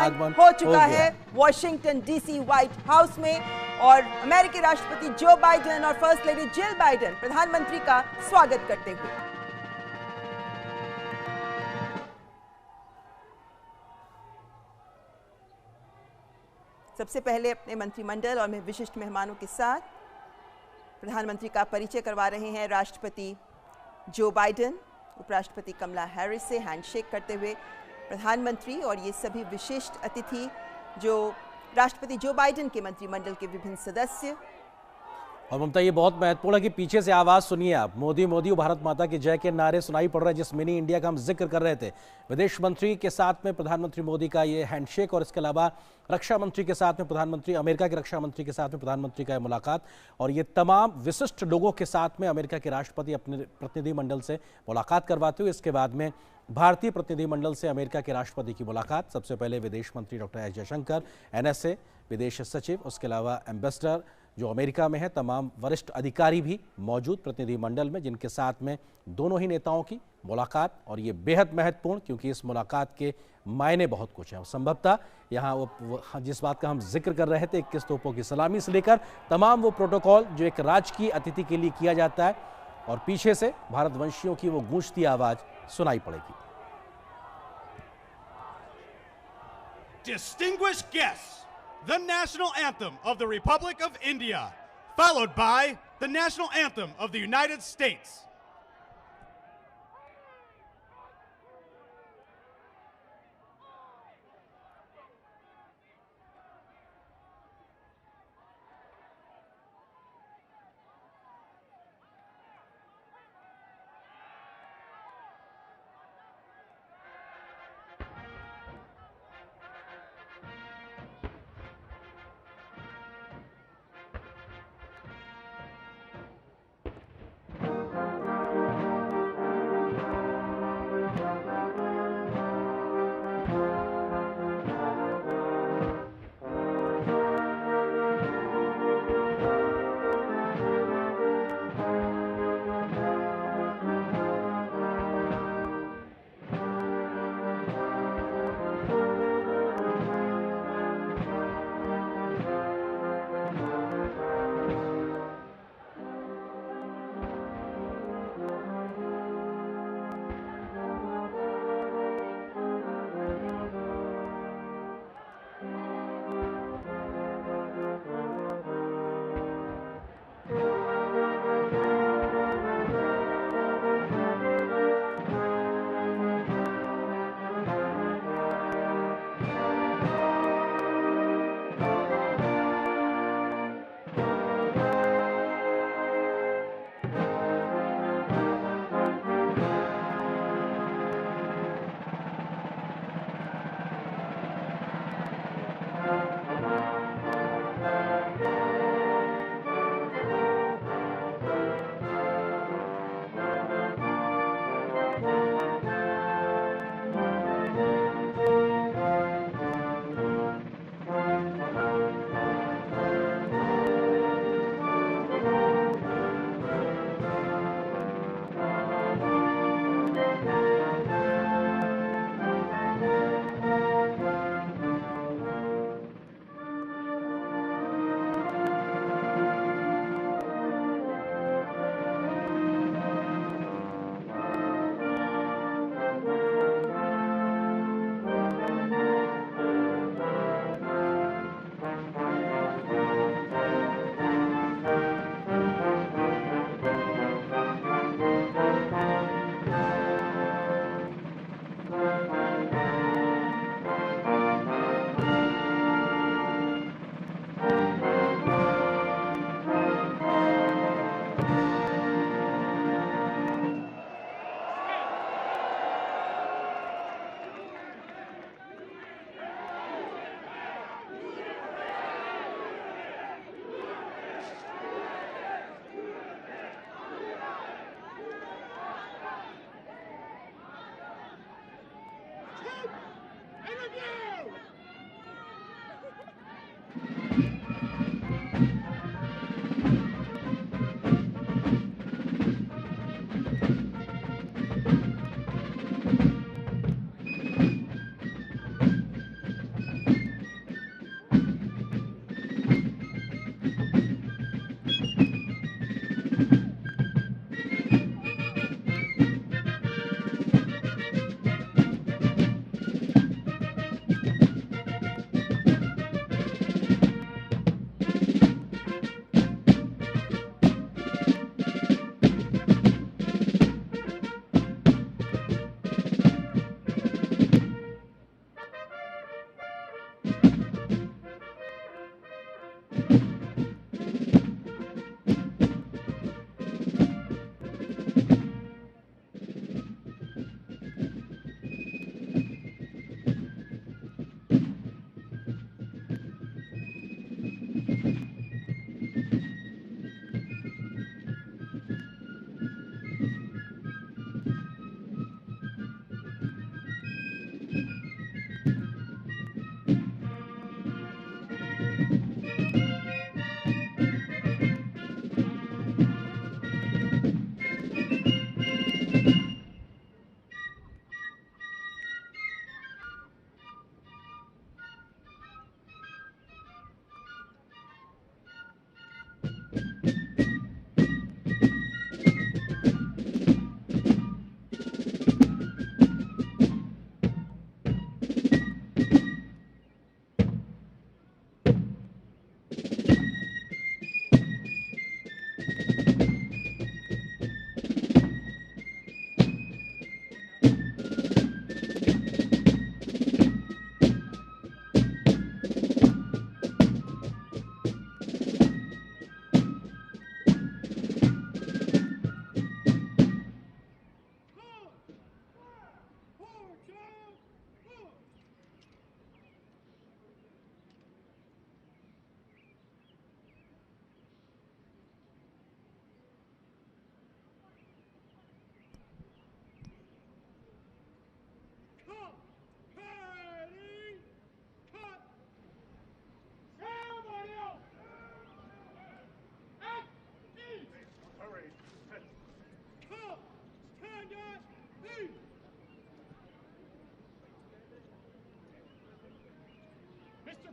आगमन हो चुका है वॉशिंगटन डीसी व्हाइट हाउस में और अमेरिकी राष्ट्रपति जो बाइडेन और फर्स्ट लेडी जिल बाइडेन प्रधानमंत्री का स्वागत करते हुए। सबसे पहले अपने मंत्रिमंडल और विशिष्ट मेहमानों के साथ प्रधानमंत्री का परिचय करवा रहे हैं राष्ट्रपति जो बाइडेन। उपराष्ट्रपति कमला हैरिस से हैंडशेक करते हुए प्रधानमंत्री और ये सभी विशिष्ट अतिथि जो राष्ट्रपति जो बाइडेन के मंत्रिमंडल के विभिन्न सदस्य। और ममता, ये बहुत महत्वपूर्ण है कि पीछे से आवाज सुनिए आप, मोदी मोदी भारत माता की जय के नारे सुनाई पड़ रहे हैं। जिस मिनी इंडिया का हम जिक्र कर रहे थे, विदेश मंत्री के साथ में प्रधानमंत्री मोदी का ये हैंडशेक और इसके अलावा रक्षा मंत्री के साथ में प्रधानमंत्री, अमेरिका के रक्षा मंत्री के साथ में प्रधानमंत्री का मुलाकात, और ये तमाम विशिष्ट लोगों के साथ में अमेरिका के राष्ट्रपति अपने प्रतिनिधिमंडल से मुलाकात करवाते हुए इसके बाद में भारतीय प्रतिनिधिमंडल से अमेरिका के राष्ट्रपति की मुलाकात। सबसे पहले विदेश मंत्री डॉक्टर एस जयशंकर, एनएसए विदेश सचिव, उसके अलावा एम्बेसडर जो अमेरिका में है, तमाम वरिष्ठ अधिकारी भी मौजूद प्रतिनिधिमंडल में, जिनके साथ में दोनों ही नेताओं की मुलाकात। और ये बेहद महत्वपूर्ण, क्योंकि इस मुलाकात के मायने बहुत कुछ हैं। संभवतः यहाँ वो जिस बात का हम जिक्र कर रहे थे, 21 तोपों की सलामी से लेकर तमाम वो प्रोटोकॉल जो एक राजकीय अतिथि के लिए किया जाता है, और पीछे से भारतवंशियों की वो गूंजती आवाज सुनाई पड़ेगी। Distinguished guests, the national anthem of the Republic of India, followed by the national anthem of the United States.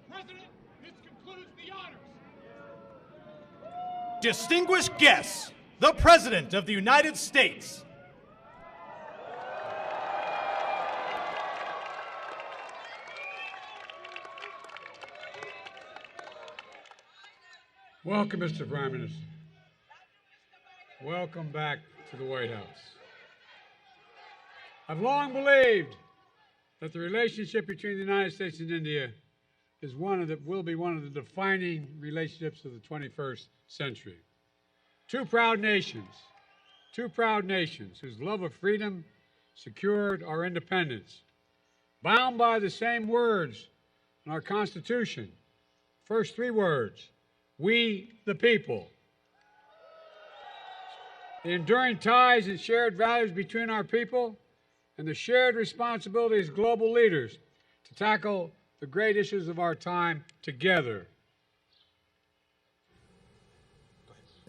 President, this concludes the honors. Distinguished guests, the President of the United States. Welcome, Mr. Prime Minister. Welcome back to the White House. I've long believed that the relationship between the United States and India is will be one of the defining relationships of the 21st century. Two proud nations whose love of freedom secured our independence, bound by the same words in our Constitution. First three words: we the people. The enduring ties and shared values between our people and the shared responsibility as global leaders to tackle the great issues of our time together.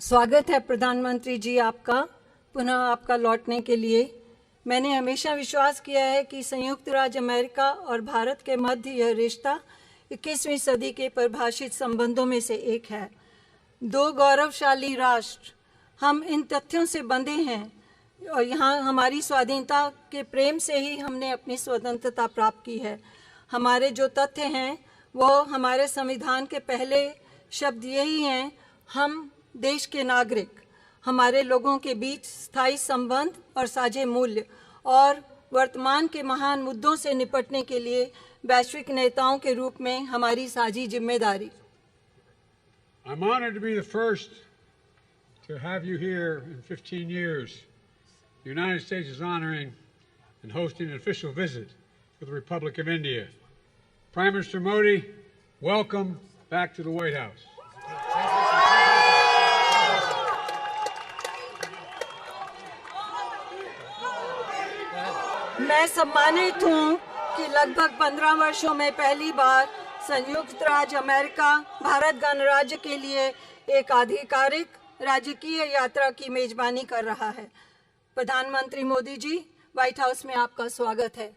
स्वागत है प्रधानमंत्री जी आपका, पुनः आपका लौटने के लिए। मैंने हमेशा विश्वास किया है कि संयुक्त राज्य अमेरिका और भारत के मध्य यह रिश्ता 21वीं सदी के परिभाषित संबंधों में से एक है। दो गौरवशाली राष्ट्र, हम इन तथ्यों से बंधे हैं और यहाँ हमारी स्वाधीनता के प्रेम से ही हमने अपनी स्वतंत्रता प्राप्त की है। हमारे जो तथ्य हैं वो हमारे संविधान के पहले शब्द यही हैं: हम देश के नागरिक, हमारे लोगों के बीच स्थायी संबंध और साझे मूल्य, और वर्तमान के महान मुद्दों से निपटने के लिए वैश्विक नेताओं के रूप में हमारी साझी जिम्मेदारी। I'm honored to be the first to have you here in 15 years. The United States is honoring and hosting an official visit for the Republic of India. Prime Minister Modi, welcome back to the White House. मैं सम्मानित हूँ कि लगभग 15 वर्षों में पहली बार संयुक्त राज्य अमेरिका भारत गणराज्य के लिए एक आधिकारिक राजकीय यात्रा की मेजबानी कर रहा है। प्रधानमंत्री मोदी जी, व्हाइट हाउस में आपका स्वागत है।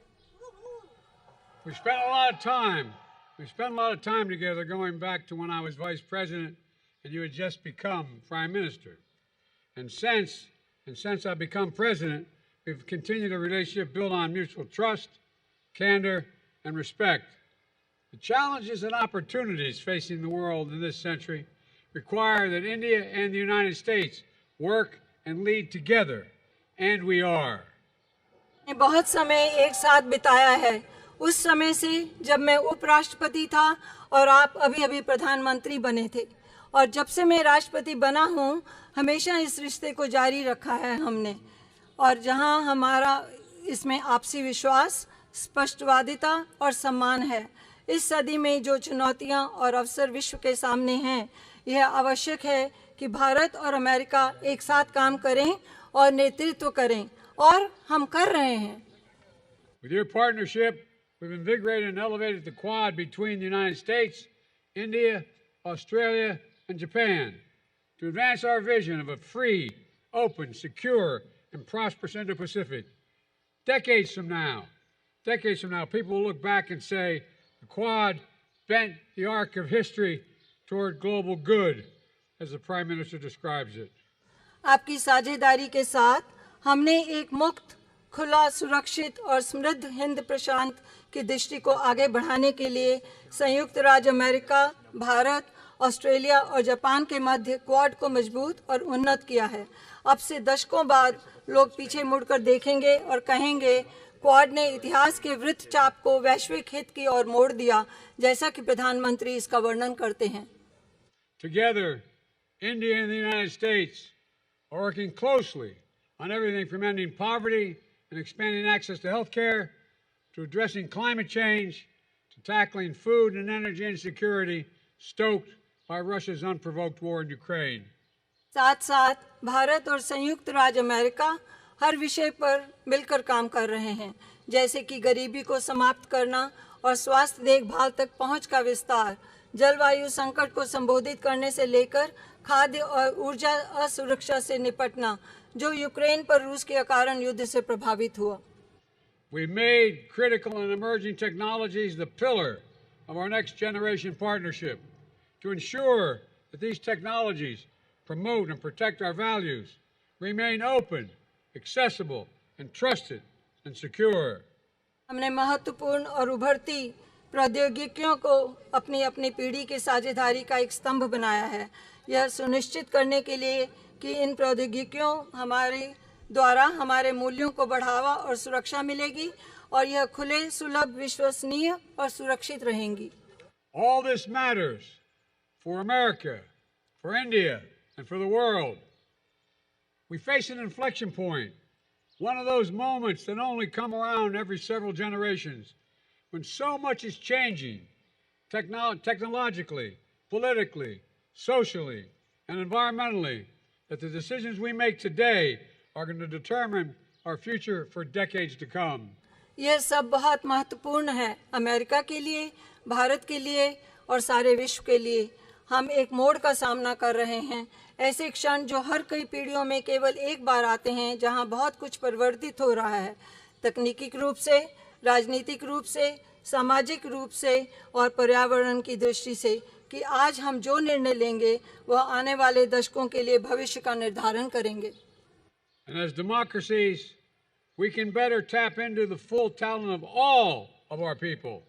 We spent a lot of time together, going back to when I was vice president and you had just become prime minister. And since I've become president, we've continued a relationship built on mutual trust, candor, and respect. The challenges and opportunities facing the world in this century require that India and the United States work and lead together, and we are. बहुत समय एक साथ बिताया है, उस समय से जब मैं उपराष्ट्रपति था और आप अभी प्रधानमंत्री बने थे, और जब से मैं राष्ट्रपति बना हूँ हमेशा इस रिश्ते को जारी रखा है हमने। और जहाँ हमारा इसमें आपसी विश्वास, स्पष्टवादिता और सम्मान है। इस सदी में जो चुनौतियाँ और अवसर विश्व के सामने हैं, यह आवश्यक है कि भारत और अमेरिका एक साथ काम करें और नेतृत्व करें, और हम कर रहे हैं। With your partnership, we've invigorated and elevated the Quad between the United States, India, Australia, and Japan to advance our vision of a free, open, secure, and prosperous Indo-Pacific. Decades from now, people will look back and say the Quad bent the arc of history toward global good, as the Prime Minister describes it. आपकी साझेदारी के साथ हमने एक मुक्त, खुला, सुरक्षित और समृद्ध हिंद प्रशांत की दृष्टि को आगे बढ़ाने के लिए संयुक्त राज्य अमेरिका, भारत, ऑस्ट्रेलिया और जापान के मध्य क्वाड को मजबूत और उन्नत किया है। अब से दशकों बाद लोग पीछे मुड़कर देखेंगे और कहेंगे, क्वाड ने इतिहास के वृत्त चाप को वैश्विक हित की ओर मोड़ दिया, जैसा कि प्रधानमंत्री इसका वर्णन करते हैं। Together, India and the United States are working closely on everything from ending poverty and expanding access to health care, to addressing climate change, to tackling food and energy insecurity stoked by Russia's unprovoked war in Ukraine. साथ साथ भारत और संयुक्त राज्य America हर विषय पर मिलकर काम कर रहे हैं, जैसे कि गरीबी को समाप्त करना और स्वास्थ्य देखभाल तक पहुंच का विस्तार, जलवायु संकट को संबोधित करने से लेकर खाद्य और ऊर्जा असुरक्षा से निपटना, जो यूक्रेन पर रूस के कारण युद्ध से प्रभावित हुआ। We made critical and emerging technologies the pillar of our next generation partnership to ensure that these technologies promote and protect our values, remain open, accessible, and trusted and secure. हमने महत्वपूर्ण और उभरती प्रौद्योगिकियों को अपनी अपनी पीढ़ी की साझेदारी का एक स्तंभ बनाया है। यह सुनिश्चित करने के लिए कि इन प्रौद्योगिकियों हमारे द्वारा हमारे मूल्यों को बढ़ावा और सुरक्षा मिलेगी और यह खुले, सुलभ, विश्वसनीय और सुरक्षित रहेंगी। All this matters for America, for India, and for the world. We face an inflection point, one of those moments that only come around every several generations, when so much is changing technologically, politically, socially, and environmentally, that the decisions we make today are going to determine our future for decades to come. यह सब बहुत महत्वपूर्ण है America के लिए, भारत के लिए और सारे विश्व के लिए। हम एक मोड़ का सामना कर रहे हैं, ऐसे क्षण जो हर कई पीढ़ियों में केवल एक बार आते हैं, जहां बहुत कुछ परिवर्तित हो रहा है, तकनीकी रूप से, राजनीतिक रूप से, सामाजिक रूप से और पर्यावरण की दृष्टि से, कि आज हम जो निर्णय लेंगे वह आने वाले दशकों के लिए भविष्य का निर्धारण करेंगे। And as democracies, we can better tap into the full talent of all of our people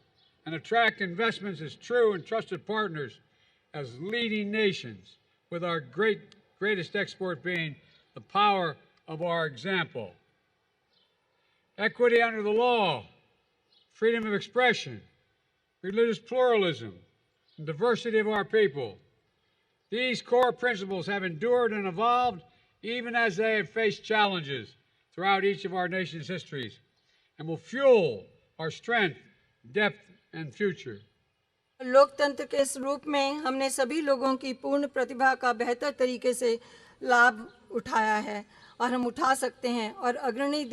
and attract investments as true and trusted partners as leading nations, with our greatest export being the power of our example. Equity under the law, freedom of expression, religious pluralism, and diversity of our people. These core principles have endured and evolved even as they have faced challenges throughout each of our nation's histories, and will fuel our strength, depth, and future. लोकतंत्र के इस रूप में हमने सभी लोगों की पूर्ण प्रतिभा का बेहतर तरीके से लाभ उठाया है और हम उठा सकते हैं, और अग्रणी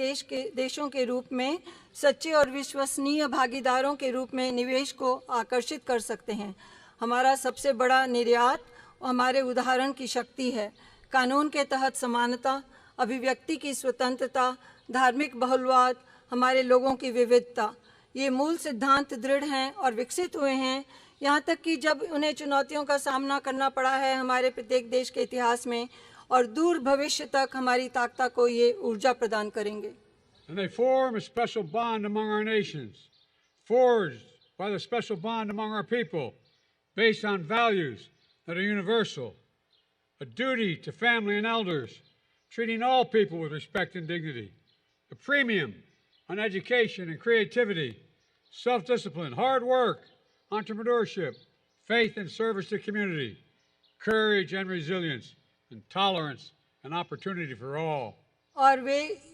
देशों के रूप में सच्चे और विश्वसनीय भागीदारों के रूप में निवेश को आकर्षित कर सकते हैं। हमारा सबसे बड़ा निर्यात हमारे उदाहरण की शक्ति है। कानून के तहत समानता, अभिव्यक्ति की स्वतंत्रता, धार्मिक बहुलवाद, हमारे लोगों की विविधता, ये मूल सिद्धांत दृढ़ हैं और विकसित हुए हैं, यहाँ तक कि जब उन्हें चुनौतियों का सामना करना पड़ा है हमारे प्रत्येक देश के इतिहास में, और दूर भविष्य तक हमारी ताकत को ये ऊर्जा प्रदान करेंगे। And they form a special bond among our nations, forged by the special bond among our people, based on values that are universal, a duty to family and elders, treating all people with respect and dignity, a premium on education and creativity, self-discipline, hard work, entrepreneurship, faith and service to community, courage and resilience, and tolerance and opportunity for all. और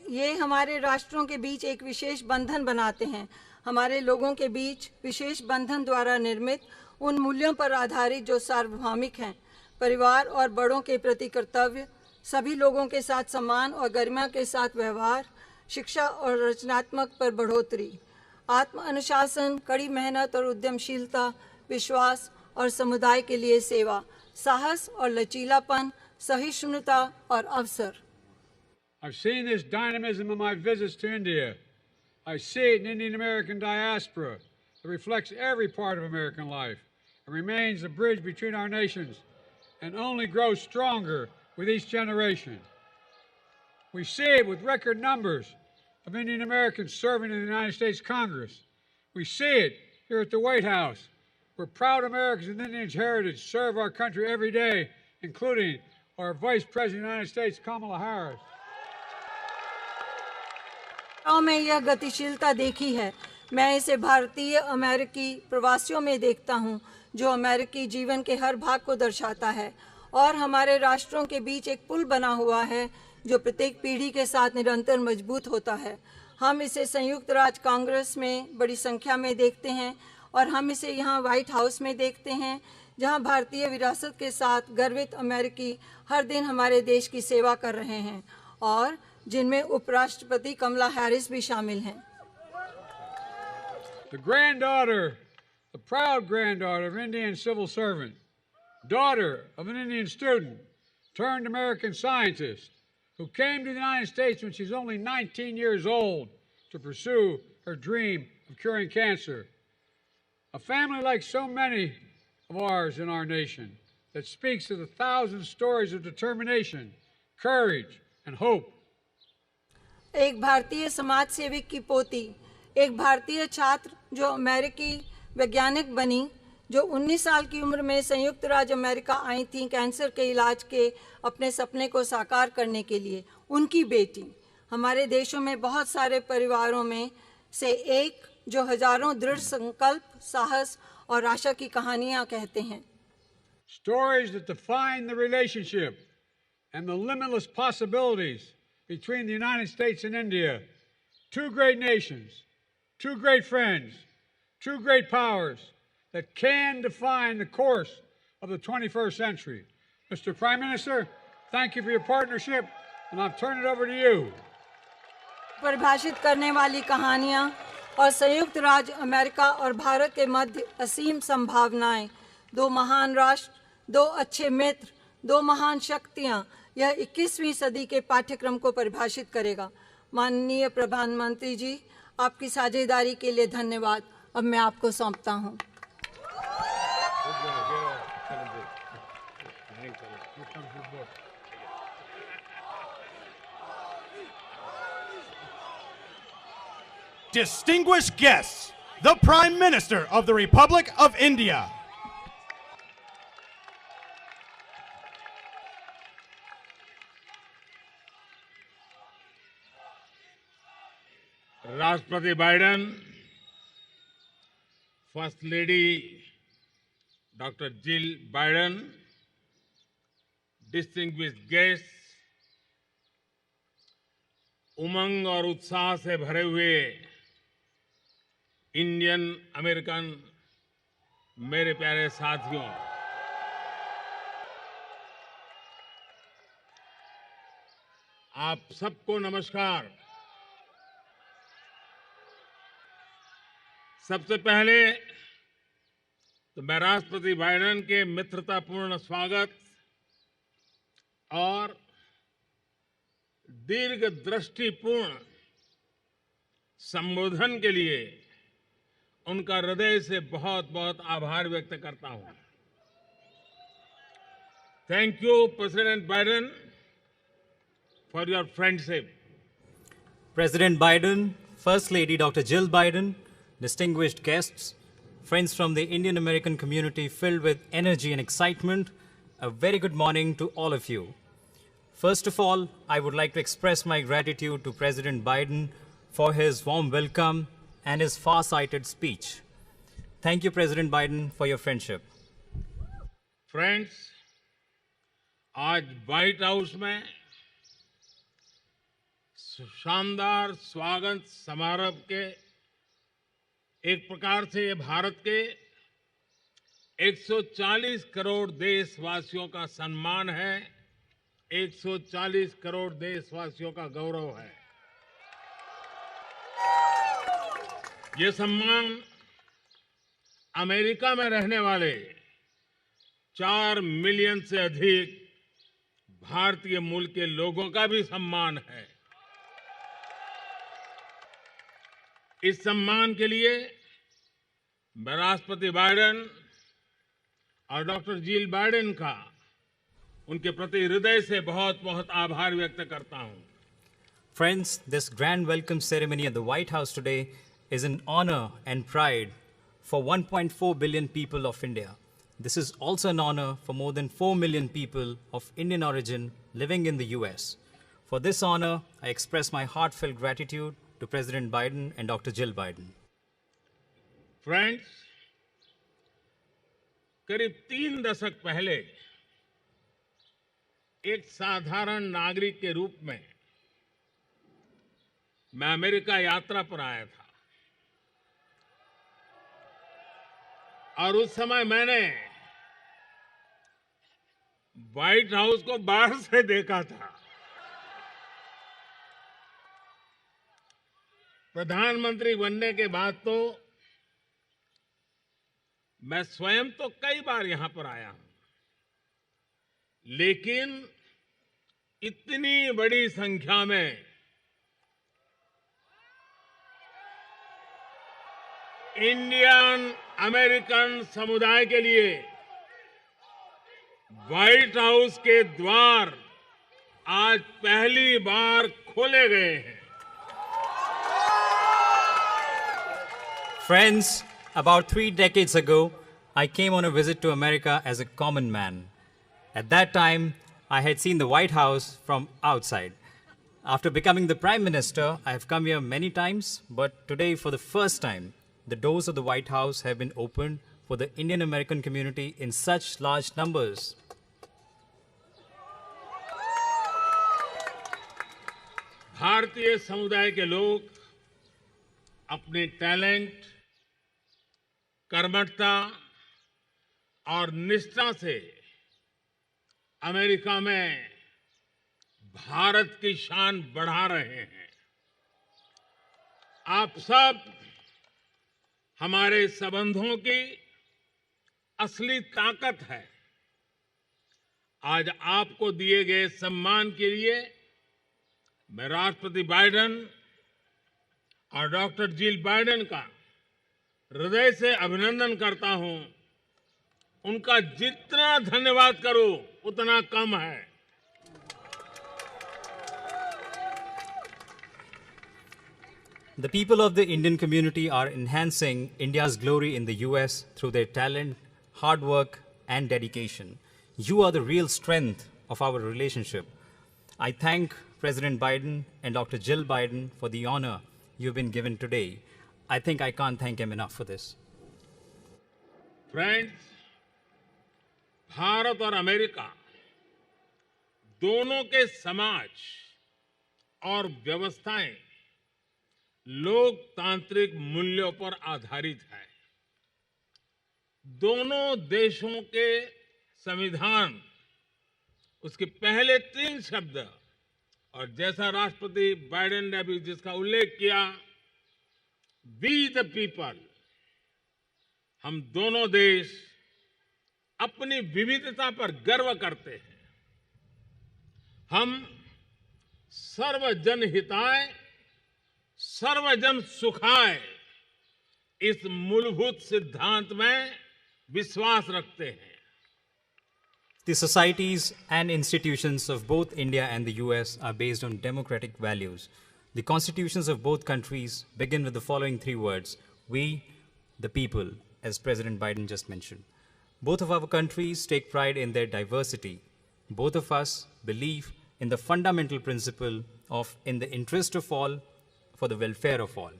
ये हमारे राष्ट्रों के बीच एक विशेष बंधन बनाते हैं, हमारे लोगों के बीच विशेष बंधन द्वारा निर्मित उन मूल्यों पर आधारित जो सार्वभौमिक हैं, परिवार और बड़ों के प्रति कर्तव्य, सभी लोगों के साथ सम्मान और गरिमा के साथ व्यवहार, शिक्षा और रचनात्मक पर बढ़ोतरी, आत्म अनुशासन, कड़ी मेहनत और उद्यमशीलता, विश्वास और समुदाय के लिए सेवा, साहस और लचीलापन, सहिष्णुता और अवसर। I've seen this dynamism in my visits to India. I see it in Indian American diaspora that reflects every part of American life and remains the bridge between our nations and only grows stronger with each generation. We see it with record numbers of Indian Americans serving in the United States Congress. We see it here at the White House, where proud Americans with Indian heritage serve our country every day, including our Vice President of the United States, Kamala Harris. में यह गतिशीलता देखी है। मैं इसे भारतीय अमेरिकी प्रवासियों में देखता हूँ, जो अमेरिकी जीवन के हर भाग को दर्शाता है, और हमारे राष्ट्रों के बीच एक पुल बना हुआ है जो प्रत्येक पीढ़ी के साथ निरंतर मजबूत होता है। हम इसे संयुक्त राज्य कांग्रेस में बड़ी संख्या में देखते हैं, और हम इसे यहाँ व्हाइट हाउस में देखते हैं, जहाँ भारतीय विरासत के साथ गर्वित अमेरिकी हर दिन हमारे देश की सेवा कर रहे हैं, और जिनमें उपराष्ट्रपति कमला हैरिस भी शामिल हैं। The granddaughter, the proud granddaughter of an Indian civil servant, daughter of an Indian student, turned American scientist, who came to the United States when she was only 19 years old to pursue her dream of curing cancer. A family like so many of ours in our nation that speaks of the thousand stories of determination, courage, and hope. एक भारतीय समाज सेवक की पोती, एक भारतीय छात्र जो अमेरिकी वैज्ञानिक बनी, जो 19 साल की उम्र में संयुक्त राज्य अमेरिका आई थी कैंसर के इलाज के अपने सपने को साकार करने के लिए, उनकी बेटी। हमारे देशों में बहुत सारे परिवारों में से एक जो हजारों दृढ़ संकल्प, साहस और आशा की कहानियां कहते हैं। Stories that define the relationship and the limitless possibilities between the United States and India, two great nations, two great friends, two great powers that can define the course of the 21st century. Mr. Prime Minister, thank you for your partnership, and I'll turn it over to you. परिभाषित करने वाली कहानियां और संयुक्त राज्य America और भारत के मध्य असीम संभावनाएं, दो महान राष्ट्र, दो अच्छे मित्र, दो महान शक्तियां, यह 21वीं सदी के पाठ्यक्रम को परिभाषित करेगा। माननीय प्रधानमंत्री जी, आपकी साझेदारी के लिए धन्यवाद। अब मैं आपको सौंपता हूं। Distinguished guests, the Prime Minister of the Republic of India. राष्ट्रपति Biden, first lady doctor Jill Biden, distinguished guest, उमंग और उत्साह से भरे हुए इंडियन अमेरिकन मेरे प्यारे साथियों, आप सबको नमस्कार। सबसे पहले तो मैं राष्ट्रपति बाइडेन के मित्रतापूर्ण स्वागत और दीर्घदृष्टिपूर्ण संबोधन के लिए उनका हृदय से बहुत बहुत आभार व्यक्त करता हूं। Thank you president Biden for your friendship. President Biden, First Lady Dr. Jill Biden, distinguished guests, friends from the Indian American community filled with energy and excitement, a very good morning to all of you. First of all, I would like to express my gratitude to President Biden for his warm welcome and his far-sighted speech. Thank you, President Biden, for your friendship. Friends, आज white house में शानदार स्वागत समारोह के एक प्रकार से ये भारत के 140 करोड़ देशवासियों का सम्मान है, 140 करोड़ देशवासियों का गौरव है। ये सम्मान अमेरिका में रहने वाले 4 मिलियन से अधिक भारतीय मूल के लोगों का भी सम्मान है। इस सम्मान के लिए मैं राष्ट्रपति बाइडेन और डॉक्टर जिल बाइडेन का उनके प्रति हृदय से बहुत बहुत आभार व्यक्त करता हूं। Friends, this grand welcome ceremony at the White House today is an honor and pride for 1.4 billion people of India. This is also an honor for more than 4 million people of Indian origin living in the US. For this honor, I express my heartfelt gratitude to President Biden and Dr. Jill Biden. Friends, करीब 3 दशक पहले एक साधारण नागरिक के रूप में मैं अमेरिका यात्रा पर आया था और उस समय मैंने व्हाइट हाउस को बाहर से देखा था। प्रधानमंत्री बनने के बाद तो मैं स्वयं तो कई बार यहां पर आया हूं, लेकिन इतनी बड़ी संख्या में इंडियन अमेरिकन समुदाय के लिए व्हाइट हाउस के द्वार आज पहली बार खोले गए हैं। Friends, about 3 decades ago, I came on a visit to America as a common man. At that time, I had seen the White House from outside. After becoming the Prime Minister, I have come here many times, but today, for the first time, the doors of the White House have been opened for the Indian American community in such large numbers. भारतीय समुदाय के लोग अपने talent, कर्मठता और निष्ठा से America में भारत की शान बढ़ा रहे हैं। आप सब हमारे संबंधों की असली ताकत है। आज आपको दिए गए सम्मान के लिए मैं राष्ट्रपति बाइडेन और डॉक्टर जिल बाइडेन का हृदय से अभिनंदन करता हूं। उनका जितना धन्यवाद करो उतना कम है। The people of the Indian community are enhancing India's glory in the US through their talent, hard work, and dedication. You are the real strength of our relationship. I thank President Biden and Dr. Jill Biden for the honor you've been given today. I think I can't thank him enough for this. Friends, Bharat और America दोनों के समाज और व्यवस्थाएं लोकतांत्रिक मूल्यों पर आधारित है। दोनों देशों के संविधान, उसके पहले 3 शब्द और जैसा राष्ट्रपति बाइडेन ने अभी जिसका उल्लेख किया, वी द पीपल, हम दोनों देश अपनी विविधता पर गर्व करते हैं। हम सर्वजन हिताय सर्वजन सुखाय इस मूलभूत सिद्धांत में विश्वास रखते हैं। The societies and institutions of both India and the US are based on democratic values. The constitutions of both countries begin with the following 3 words: we, the people, as President Biden just mentioned. Both of our countries take pride in their diversity. Both of us believe in the fundamental principle of in the interest of all, for the welfare of all.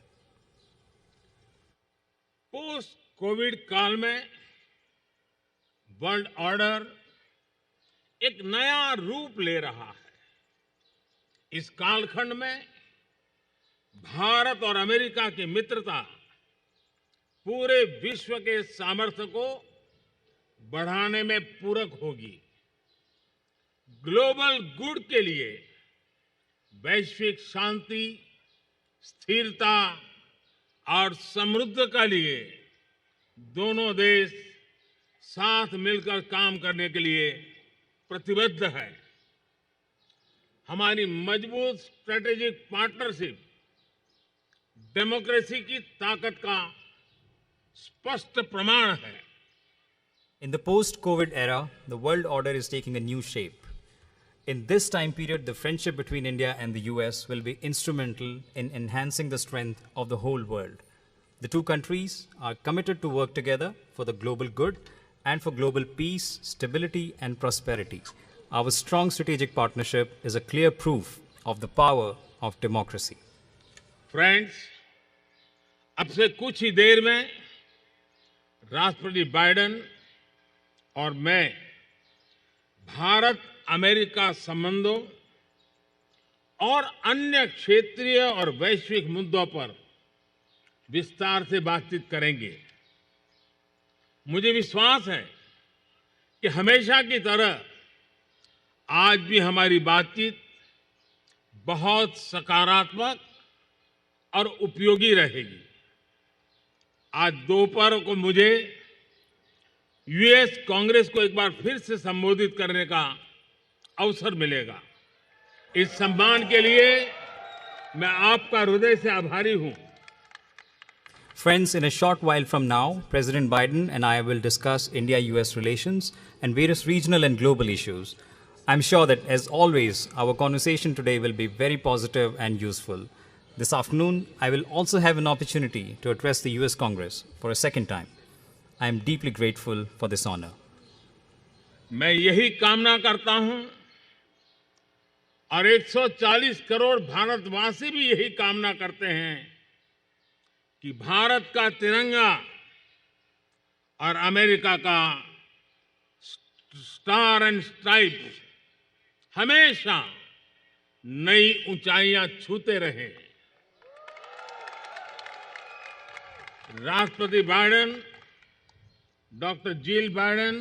Post Covid काल में world order एक नया रूप ले रहा है। इस कालखंड में भारत और अमेरिका की मित्रता पूरे विश्व के सामर्थ्य को बढ़ाने में पूरक होगी। ग्लोबल गुड के लिए वैश्विक शांति, स्थिरता और समृद्धि के लिए दोनों देश साथ मिलकर काम करने के लिए प्रतिबद्ध है। हमारी मजबूत स्ट्रेटेजिक पार्टनरशिप डेमोक्रेसी की ताकत का स्पष्ट प्रमाण है। In the post-COVID era, the world order is taking a new shape. In this time period, the friendship between India and the US will be instrumental in enhancing the strength of the whole world. The two countries are committed to work together for the global good and for global peace, stability, and prosperity. Our strong strategic partnership is a clear proof of the power of democracy. Friends, अब से कुछ ही देर में राष्ट्रपति Biden और मैं Bharat America संबंधों और अन्य क्षेत्रीय और वैश्विक मुद्दों पर विस्तार से बातचीत करेंगे। मुझे विश्वास है कि हमेशा की तरह आज भी हमारी बातचीत बहुत सकारात्मक और उपयोगी रहेगी। आज दोपहर को मुझे यूएस कांग्रेस को एक बार फिर से संबोधित करने का अवसर मिलेगा। इस सम्मान के लिए मैं आपका हृदय से आभारी हूं। Friends, in a short while from now, President Biden and I will discuss India-US relations and various regional and global issues. I'm sure that, as always, our conversation today will be very positive and useful. This afternoon, I will also have an opportunity to address the US Congress for a second time. I am deeply grateful for this honor. मैं यही कामना करता हूं और 140 करोड़ भारतवासी भी यही कामना करते हैं कि भारत का तिरंगा और अमेरिका का स्टार एंड स्ट्राइप्स हमेशा नई ऊंचाइयां छूते रहे। राष्ट्रपति बाइडेन, डॉक्टर जिल बाइडेन,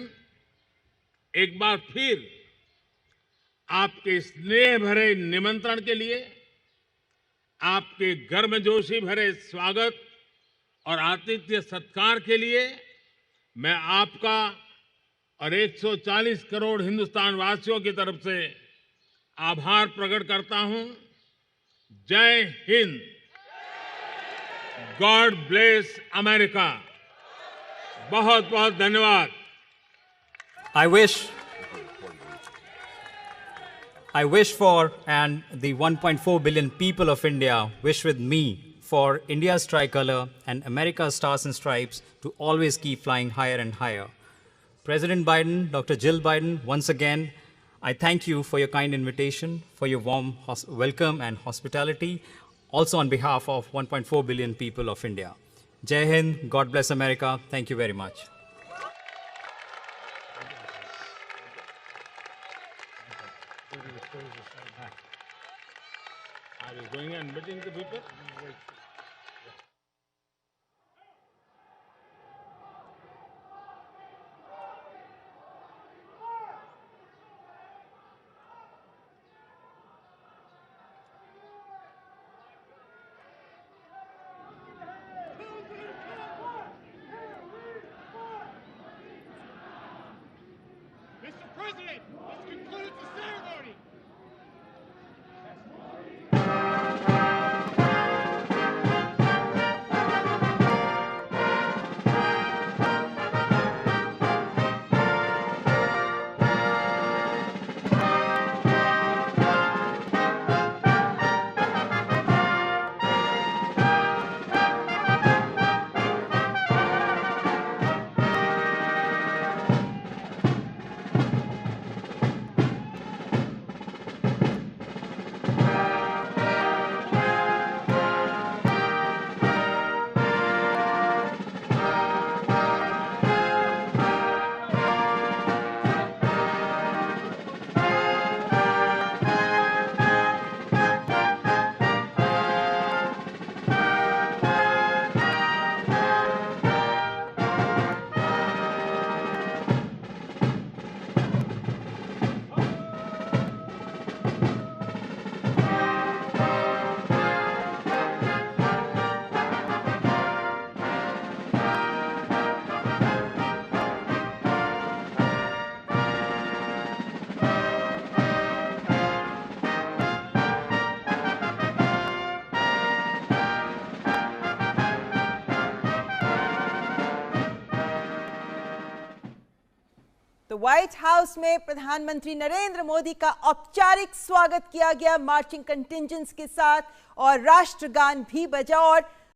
एक बार फिर आपके स्नेह भरे निमंत्रण के लिए, आपके गर्मजोशी भरे स्वागत और आतिथ्य सत्कार के लिए मैं आपका और 140 करोड़ हिंदुस्तान वासियों की तरफ से आभार प्रकट करता हूं। जय हिंद। God bless America. बहुत बहुत धन्यवाद। I wish for, and the 1.4 billion people of India wish with me, for India's tricolor and America's stars and stripes to always keep flying higher and higher. President Biden, Dr. Jill Biden, once again, I thank you for your kind invitation, for your warm welcome and hospitality, also on behalf of 1.4 billion people of India. Jai Hind, God bless America. Thank you very much. Are you going and meeting the people? Mr. President, let's conclude the ceremony. तो white house में प्रधानमंत्री नरेंद्र मोदी का औपचारिक स्वागत किया गया marching कंटिंजेंट्स के साथ और राष्ट्रगान भी बजा और